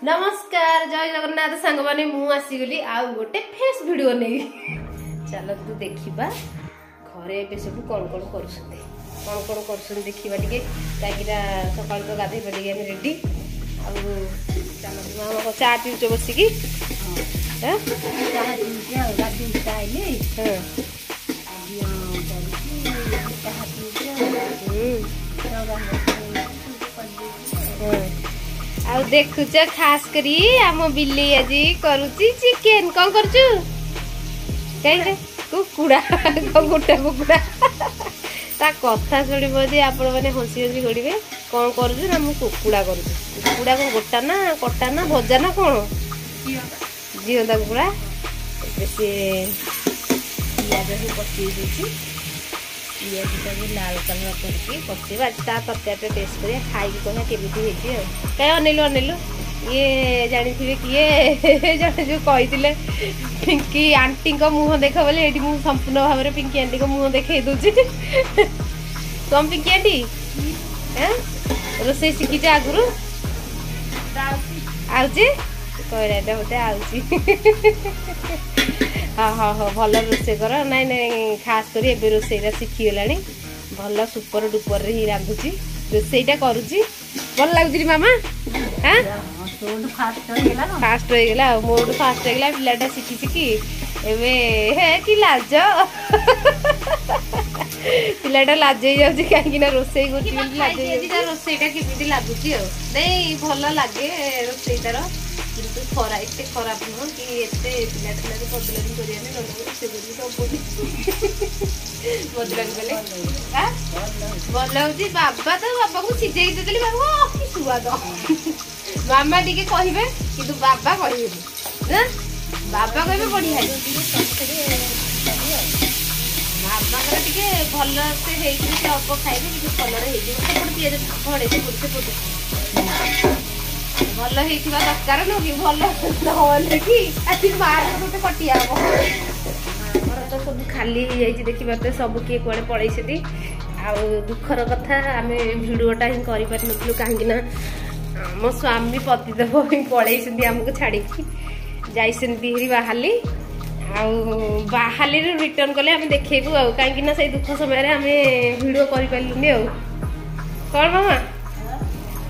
नमस्कार जय जगन्नाथ सांग माने मु आसीगली आ गोटे फेस वीडियो नहीं चल तू देखिबा घरे पे सब कौन करछन देखिबा टिके काकीरा सकाळ तो गाधे पड़ी हम रेडी आ चल मामा को चा पीछ बसी की हां चा पीछ आ गाधे आइले हां आ देखुच खास करी आम बिल्ली आज करुची चिकेन कौन करचु कहीं कुकुड़ा गोटा कुकुड़ा ता कथा शुणव जे आपण मैंने हसी हसी गड़े कौन करुचु ना मुझे कुकुड़ा करुचु कुकुड़ा को गोटा ना कटा ना भजा ना कौन जीवंता कुकुड़ा से पियाज ही पकई देती पियाज लाल कलर करके पकेवा तरकारी टेस्ट कर खाई कह केमी कहीं अनेलु ये जानी थे किए जड़े जो कही पिंकी आंटी मुह देख बोले ये मुझे संपूर्ण भाव में पिंकी आंटी मुह देखे दूसरी तुम पिंकी आंटी रोसे शिखी आगु आउची कहला होते आउची हाँ हाँ हाँ भल रोसे कर नाई नाई खास कर एबे रोसेटा शिखीगला भल सुपर डुपर ही रांधुची रोसेटा करुची भल लगुच मामा हाँ फास्ट होगा मोर फास्ट होगा पिलाटा शिखी शिखी एबे हे कि लाज पिलाटा लाज जाऊँ कहीं रोसे रोसेटा केमी लगुच नहीं भल लगे रोसेटार किंतु खरा एते खराब नुह कि एते पिला बदलानी बदलानी कले भल हो बाबा तो बाबा को सिझे देली बाबा कि स्वाद मामा टिके कहे कि बाबा कहे बाबा कहे बढ़िया मामा टिके भल से अल्प खाइबे कि कलर पियाज खड़े से भल दरकार नु कि भल नहले कि आज मार गोटे कटिया हम तो सब खाली देखिए सब किए कड़े पड़े आ दुखर कथा आम भिडटा ही करूँ कहीं मो स्वामी पतिदेव ही पड़े आमको छाड़ी जाइए बाहली आहाली रिटर्न कले आम देखू आ कहीं से दुख समय आम भिड कर कौन मामा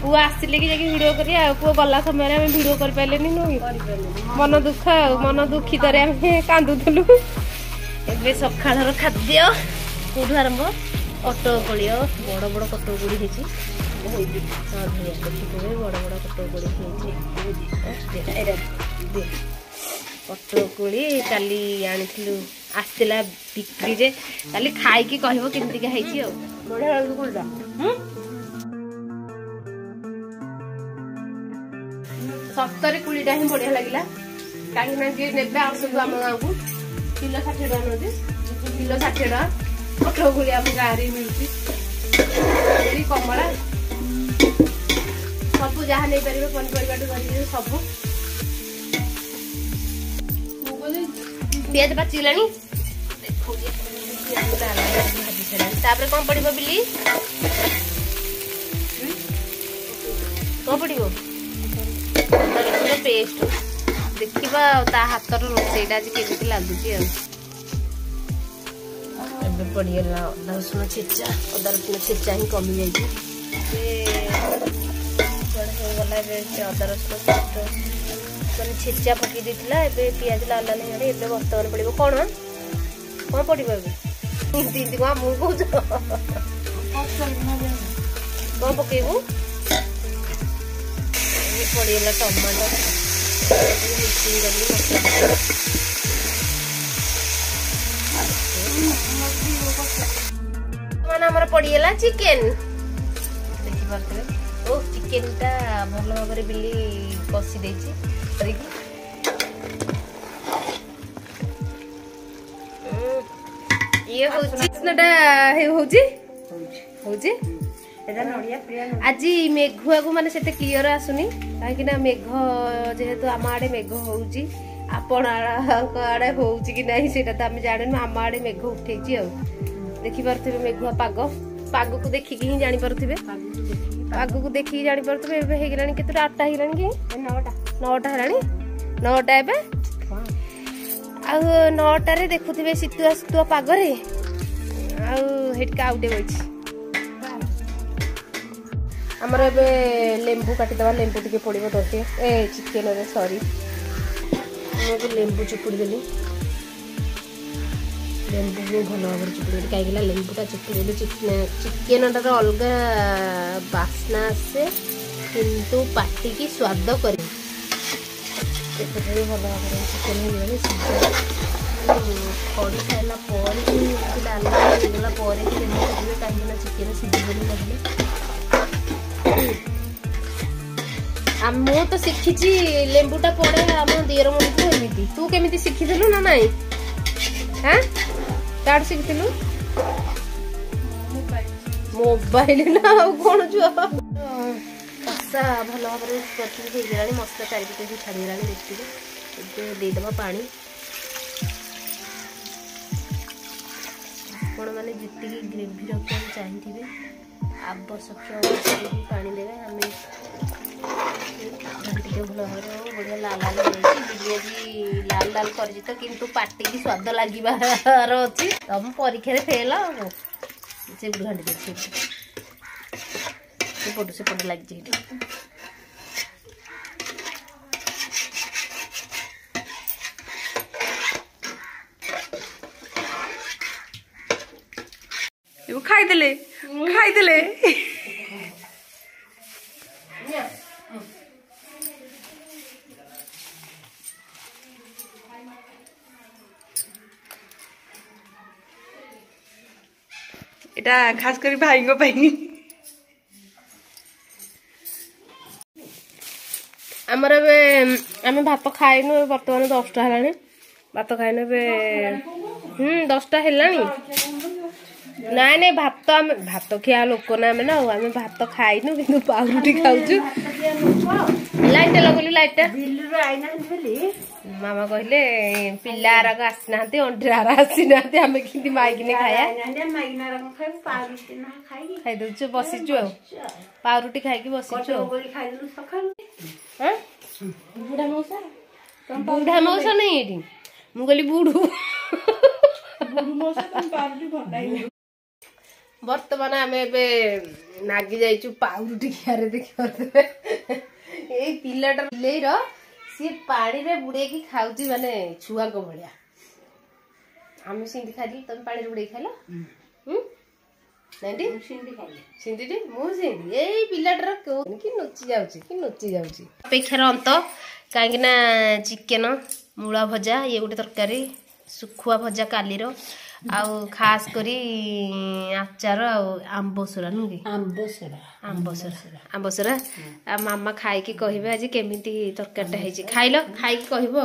पु आसिले कि भिडियो करिया पु गला समय आम भिडियो कर पाइले मन दुख मन दुखित आम कांदुलु ए सकाळ खाद्य कौटू आरंभ कटोकड़ी बड़ बड़ कटोकड़ी होती बड़ बड़ कटोकड़ी कटोकड़ी काली आनी आसला बिक्री जे काली खाई कह केमती बढ़िया कौन सप्तरी कुड़ीटा ही बढ़िया लगे कहीं जी ने आसतु आम गाँव को किलो 60 टका नौ किलो 60 टका कटोकड़ी आम गाँव में मिलती कमला सब जहाँ नहीं पारे पनीपरिया सब पियाज पाचिगला भाजी कौन पड़ो बिल्ली कौन पड़ो पेस्ट देखा ता हाथर रोसेटा आज केमी लगुच पड़गला अदा रसुण छेचा अदा रसुण छेचा ही कमी जागला अदा रसुण मैंने छेचा पकई देता पियाज लाल लाल ए बर्तमान पड़ो कौन कौन पड़ो दीदी को आमको कौन पकेबू पड़गला टमाटो मिक्सिंग कर पड़गला चिकेन देखिए ओ चिकेन टा भल भाव बिल्ली कषी दे ये आज मेघुआ को माने सेते क्लियर आसुनी कहीं मेघ जेहेतु आम आड़े मेघ होउची आपण आड़े होउची कि नहीं सेटा तो आम जाने आम आड़े मेघ उठे देखी पारे मेघुआ पाग पाग को देखिकी ही जानी पारे आगु देखिए जानी पारतबे एबे हे गेलानी केतरा 8टा हे गेलानी कि 9टा हेलानी 9टा एबे आ 9टा रे देखुथिबे सितुआ सितुआ पागरे आ हेटका आउटे होइछि हमर एबे लेंबू काटी दवा लेंबू टिके पड़िबो दरके ए चिकन रे सॉरी हम लेंबू चिपुड़ी देली लेंबू भी भल भाव चिपुड़ी कहीं लेंबूटा चिपुड़ी चिकेन टार अलग बास्ना आसे किंतु पाटी की स्वाद कर भल भाव चिकेन खड़ी खाला डालना गला कहीं चिकेन सीझे मु तो शिखी लेंबूटा पड़े आम दियर मन को एमती तू केमी शिखीलु ना नाई हाँ काट शिखिलु मोबाइल ना कौन छुआ कषा भल भाव में मसला चारिपटे भी छाड़ीगला देखिए देदेव पानी आपण मैंने जी ग्रेवी रखा चाहिए आवश्यक पानी देवे आम भल भाव बढ़िया लाल लाल लाल लाल कर तो किंतु पाटी की स्वाद लगिबार अच्छी तुम परीक्षा फेल से घाटी दे सेपट लगी खाईदेले खाईदेले एटा खास करी भाई को पाई आमर आम भात खाइनु बर्तमान 10टा है भात खाइनु 10टा है नाई नाई भात आम भात खिया लोक ना आम ना आम भात खाइनु कि पाउरुटी खाऊचु लाइट लगुली लाइट मामा कहले पिलार आसीना अंडर आसीना आम कि माइकिने खाया खाई दौचु बसीचु पाउरुटी खाई बसीचु बुढ़ा मौसा नहीं ये मुझे बुढ़ू बर्तमान आम नागी जाइचु पाउरुटी खियारे देखिए ये पिलाटा बिलेईर सी पानी रे बुड़े खाऊची माने छुआ को भलिया आम सिंधी खाइली तुम पानी रे बुड़े खाइला नाइटी सिंधी खाइली सिंधी मु सिंधी ए पिलाटार कि नोची जाउची अपेक्षार अंत कहीं ना चिकेन मूला भजा ये गोटे तरकारी सुखुआ भजा कालीर आउ खास करी आचार आंबसरा नु कि आंबसरा आ मामा खाई की कहबे आज केमिति तरकारीटा हेची खाइलो खाई की कहबो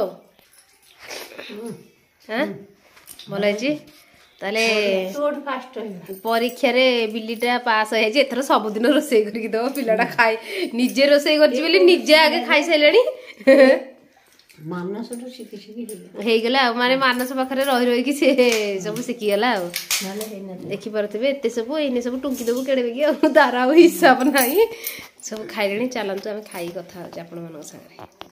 हां बोला जी ताले परीक्षा रे बिल्लीटा पास हो एथर सब दिन रोसई करके दो पिलाटा खाई निजे रोसई करछि बोली निजे आगे खाई सैलेनी मानस हो गला माने मानस पाखरे रही रही कि से सब शिखी गला देखि परथिबे एते सब एने सब टुंकी देबु केड़े बेगी तारा हिसाब नाही सब खाइलेनी चलंतु आमे खाई कथा हो आपण मन संगे।